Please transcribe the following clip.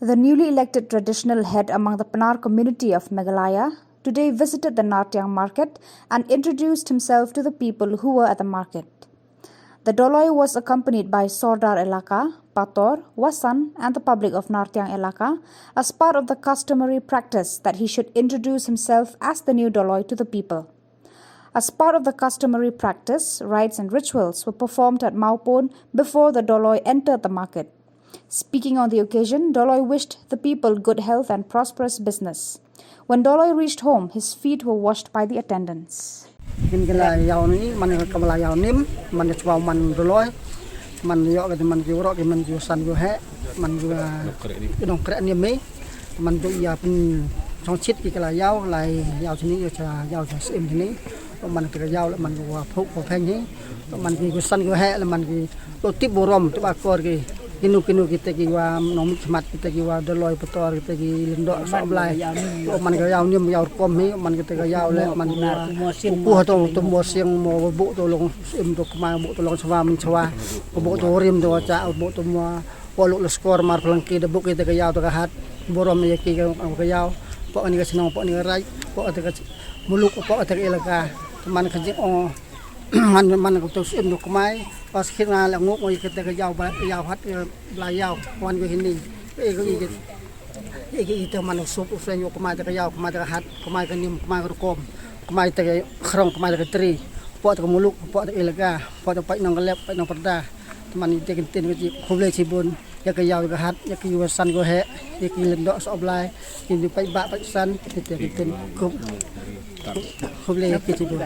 The newly elected traditional head among the Panar community of Meghalaya today visited the Nartiang market and introduced himself to the people who were at the market. The Dolloi was accompanied by Sordar Elaka, Pator, Wasan and the public of Nartiang Elaka as part of the customary practice that he should introduce himself as the new Dolloi to the people. As part of the customary practice, rites and rituals were performed at Maupon before the Dolloi entered the market. Speaking on the occasion, Dolloi wished the people good health and prosperous business. When Dolloi reached home, his feet were washed by the attendants. Kinu kita kiwa nomik semat kita kiwa Dolloi Pator kita ki lindok soblai man ka yaw nim yaw kom hi man kita ka yaw le man ku to mo siang mo bu to long im to ma bu to long sawa min sawa bu to rim to cha bu to mo polo skor mar plangki de bu kita ka yaw to ka hat borom ye ki ka yaw po ani ka sinong po ni ka rai po ate ka muluk po ate ka elaka man ka ji o man ka to im to mai pas kita lang ngok mo kita ka yaw hat la yaw wan ko hini ito man sup usen yo kumai ka yaw kumai ka hat kumai ka nim kumai ka kom kumai ta khrong kumai ka tri po ta muluk po ta ilaga po ta pai nang lep pai nang perda man ite tin ko khule chibun ya ka yaw ka hat ya ki wasan ko he ya ki lendok soblai ni pai ba pai san ite tin khule ki chibun